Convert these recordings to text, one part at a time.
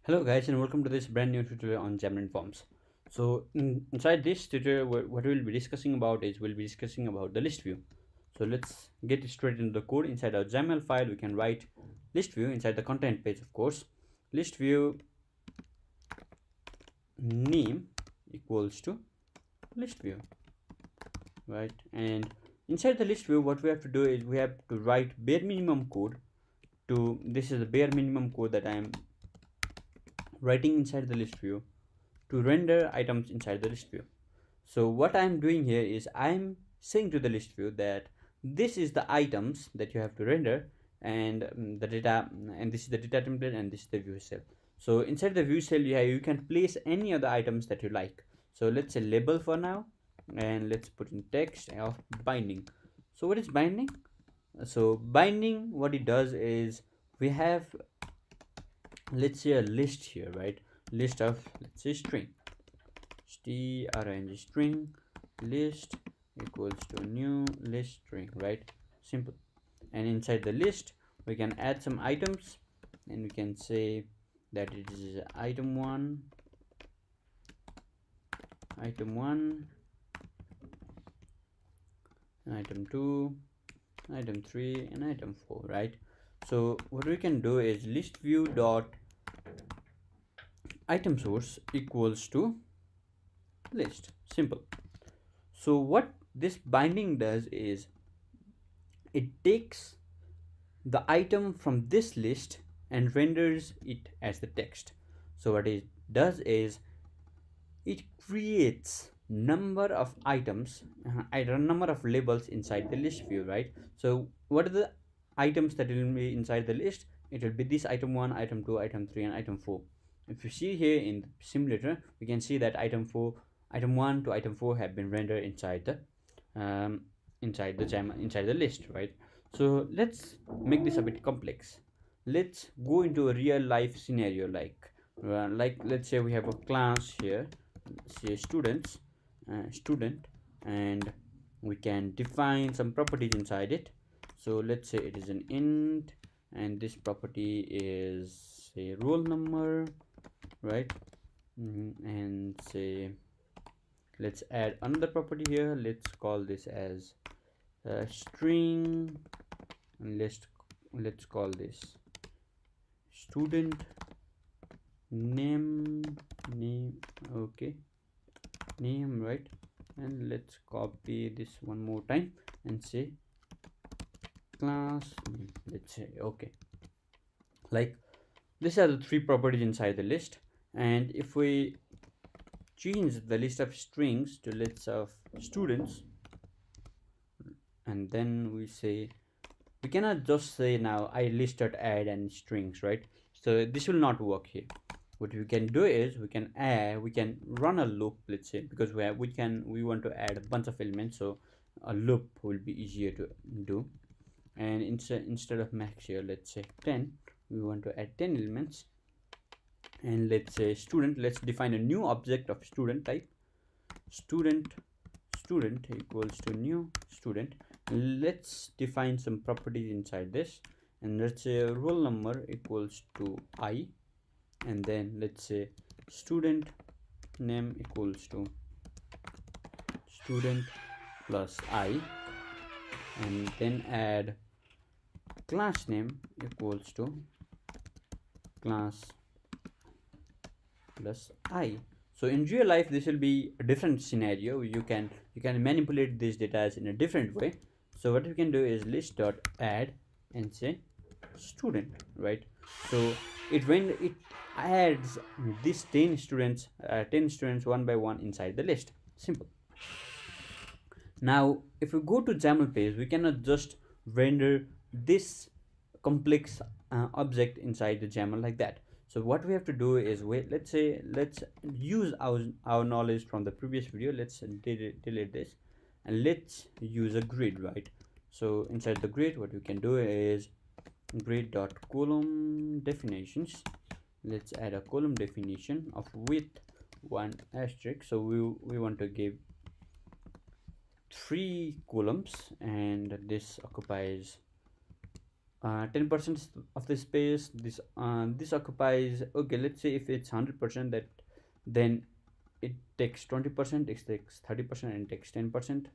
Hello guys, and welcome to this brand new tutorial on Xamarin Forms. So inside this tutorial, what we'll be discussing about is we'll be discussing about the list view. So let's get straight into the code. Inside our XAML file, we can write list view inside the content page, of course. List view name equals to list view, right? And inside the list view, what we have to do is we have to write bare minimum code to, this is the bare minimum code that I am writing inside the list view to render items inside the list view. So what I'm doing here is I'm saying to the list view that this is the items that you have to render, and the data, and this is the data template, and this is the view cell. So inside the view cell, you can place any of the items that you like. So let's say label for now, and let's put in text of binding. So what is binding? So binding, what it does is we have, let's say, a list here, right? List of, let's say, string string list equals to new list string, right? Simple. And inside the list we can add some items, and we can say that it is item 1, item 2, item 3, and item 4, right? So what we can do is list view dot item source equals to list. Simple. So what this binding does is it takes the item from this list and renders it as the text. So what it does is it creates number of items, number of labels inside the list view, right? So what are the items that will be inside the list? It will be this item 1, item 2, item 3, and item 4. If you see here in the simulator, we can see that item 1 to item 4 have been rendered inside the inside the list, right? So let's make this a bit complex. Let's go into a real life scenario, like let's say we have a class here, say student, and we can define some properties inside it. So let's say it is an int, and this property is, say, roll number, right? And say let's add another property here. Let's call this as string, and let's call this student name, okay, name, right? And let's copy this one more time and say class name, let's say. Okay, like these are the 3 properties inside the list. And if we change the list of strings to list of students, and then we say, we cannot just say now I listed add and strings, right? So this will not work here. What we can do is we can run a loop, let's say, because we want to add a bunch of elements, so a loop will be easier to do. And instead of max here, let's say 10, we want to add 10 elements. And let's say student, let's define a new object of student type, student equals to new student. Let's define some properties inside this, and let's say roll number equals to I, and then let's say student name equals to student plus I, and then add class name equals to class plus I. So in real life this will be a different scenario. You can manipulate these data in a different way. So what we can do is list.add and say student, right? So when it adds these 10 students one by one inside the list. Simple. Now if we go to XAML page, we cannot just render this complex object inside the XAML like that. So what we have to do is let's use our knowledge from the previous video. Let's delete this, and let's use a grid, right? So inside the grid, what we can do is grid.column definitions. Let's add a column definition of width 1 asterisk. So we want to give 3 columns, and this occupies 10% of the space. This occupies, okay, let's say if it's 100%, that then it takes 20%, it takes 30%, and it takes 10%.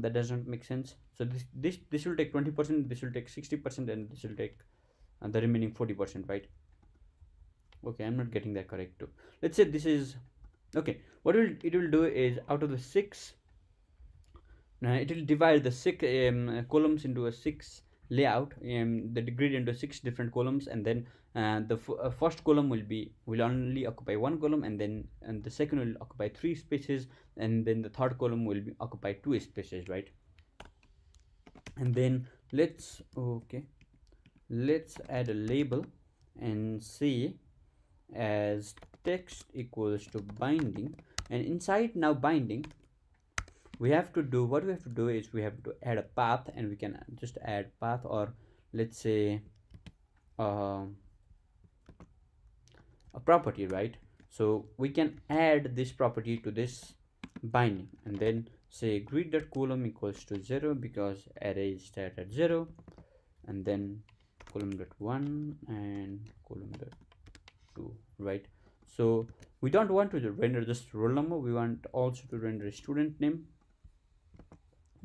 That doesn't make sense. So this will take 20%, this will take 60%, and this will take the remaining 40%, right? Okay, I'm not getting that correct too. Let's say this is okay. What it will do is, out of the 6, it will divide the 6 columns into a 6 layout, the grid into 6 different columns, and then the first column will only occupy 1 column, and then the second will occupy 3 spaces, and then the third column will occupy 2 spaces, right? And then let's add a label and say as text equals to binding, and inside now binding we have to do, what we have to do is we have to add a path, and we can just add path, or let's say a property, right? So we can add this property to this binding, and then say grid.column equals to 0 because array is start at 0, and then column.1 and column.2, right? So we don't want to render just roll number, we want also to render a student name,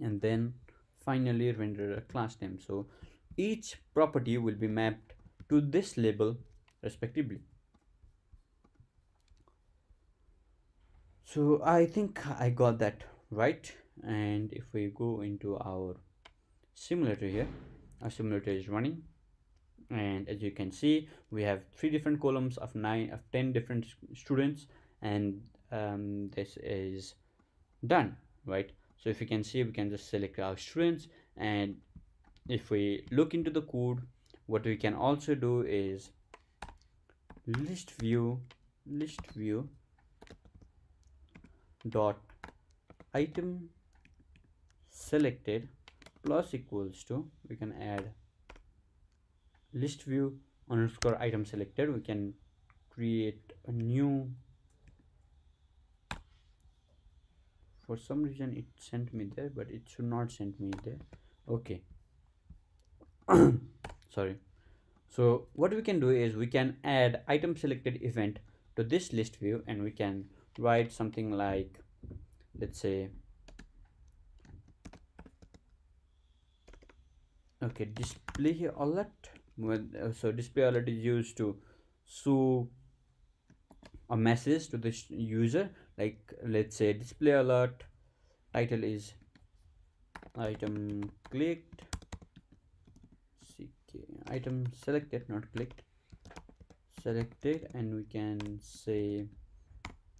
and then finally render a class name. So each property will be mapped to this label respectively. So I think I got that right. And if we go into our simulator here, our simulator is running, and as you can see we have 3 different columns of 10 different students, and this is done, right? So if you can see, we can just select our students, and if we look into the code, what we can also do is ListView dot item selected plus equals to, we can add ListView underscore item selected. We can create a new, for some reason it sent me there, but it should not send me there. Okay. Sorry. So what we can do is we can add item selected event to this list view, and we can write something like, let's say, okay, display alert. So display alert is used to show a message to the user, like let's say display alert title is item clicked, item selected, not clicked, selected, and we can say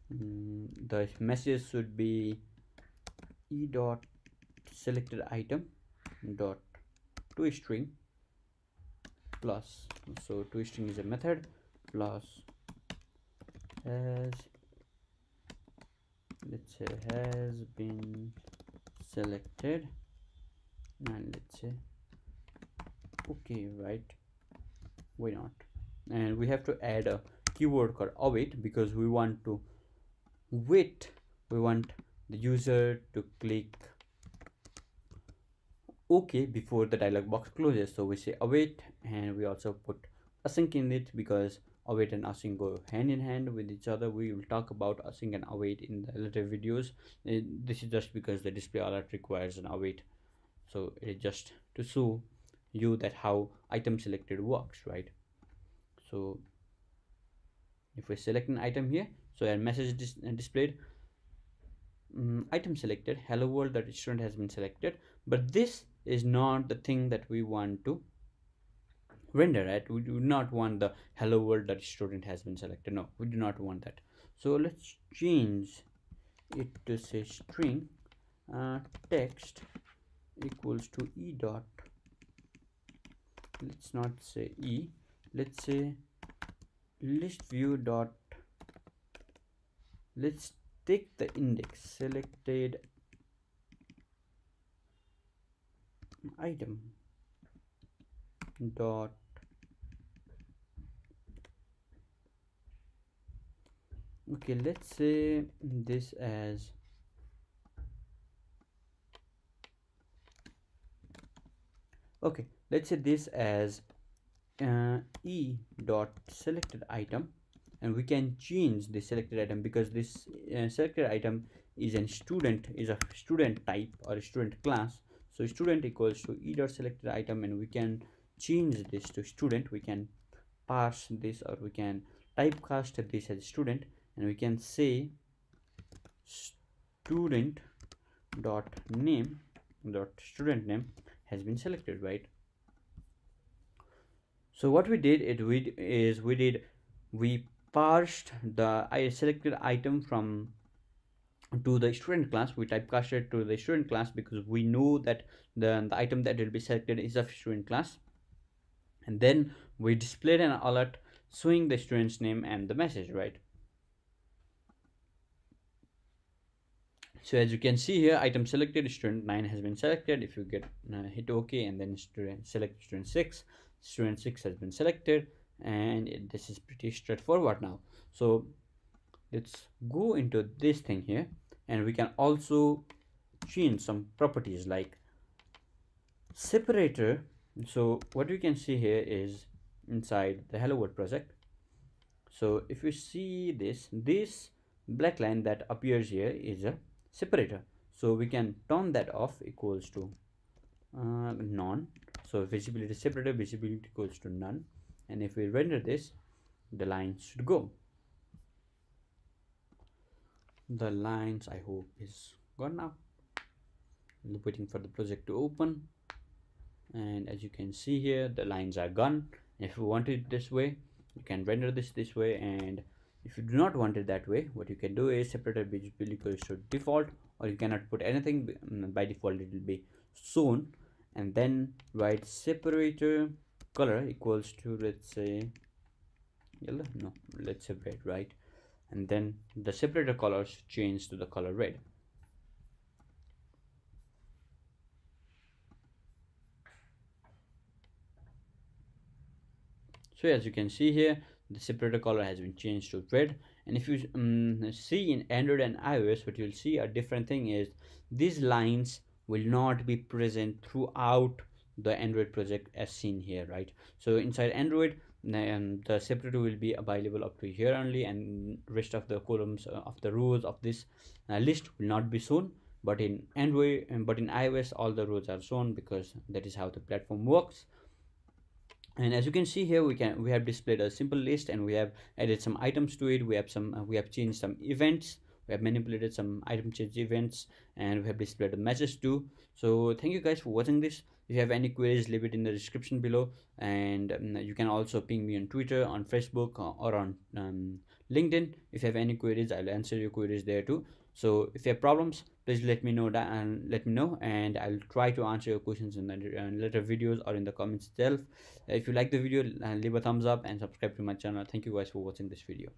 the message should be e dot selected item dot toString plus, so toString is a method, plus has, let's say, has been selected, and let's say okay, right? Why not? And we have to add a keyword called await, because we want to wait, we want the user to click OK before the dialog box closes. So we say await, and we also put async in it, because await and async go hand in hand with each other. We will talk about async and await in the later videos. This is just because the display alert requires an await, so it is just to show you that how item selected works, right? So if we select an item here, so a message displayed, item selected, hello world, that student has been selected, but this is not the thing that we want to render, right? We do not want the hello world that student has been selected. No, we do not want that. So let's change it to say string text equals to e dot, let's not say e, let's say ListView dot, let's take the index selected item dot, okay, let's say this as Okay, let's say this as e dot selected item, and we can change the selected item because this selected item is a student type or a student class. So student equals to e dot selected item, and we can change this to student. We can parse this, or we can typecast this as student, and we can say student dot name dot student name has been selected, right? So what we did we parsed the selected item from to the student class. We typecasted to the student class because we know that the item that will be selected is of student class, and then we displayed an alert showing the student's name and the message, right? So as you can see here, item selected, student 9 has been selected. If you get hit OK and then select student 6, student 6 has been selected, and this is pretty straightforward now. So let's go into this thing here, and we can also change some properties like separator. So what we can see here is inside the hello world project. So if you see this black line that appears here is a separator. So we can turn that off, equals to none. So visibility separator, visibility equals to none. And if we render this, the lines should go. The lines, I hope, is gone now. Waiting for the project to open, and as you can see here, the lines are gone. If you want it this way, you can render this way, and if you do not want it that way, what you can do is separator visible equals to default, or you cannot put anything. By default it will be shown, and then write separator color equals to, let's say yellow, no, let's say red, right? And then the separator colors change to the color red. So as you can see here, the separator color has been changed to red. And if you see in Android and iOS, what you'll see a different thing is these lines will not be present throughout the Android project as seen here, right? So inside Android, the separator will be available up to here only, and rest of the columns of the rows of this list will not be shown. But in Android, but in iOS, all the rows are shown because that is how the platform works. And as you can see here, we have displayed a simple list, and we have added some items to it. We have changed some events, we have manipulated some item change events, and we have displayed a message too. So thank you guys for watching this. If you have any queries, leave it in the description below, and you can also ping me on Twitter, on Facebook, or on LinkedIn. If you have any queries, I'll answer your queries there too. So if you have problems, please let me know that, and and I'll try to answer your questions in the later videos or in the comments itself. If you like the video, leave a thumbs up and subscribe to my channel. Thank you guys for watching this video.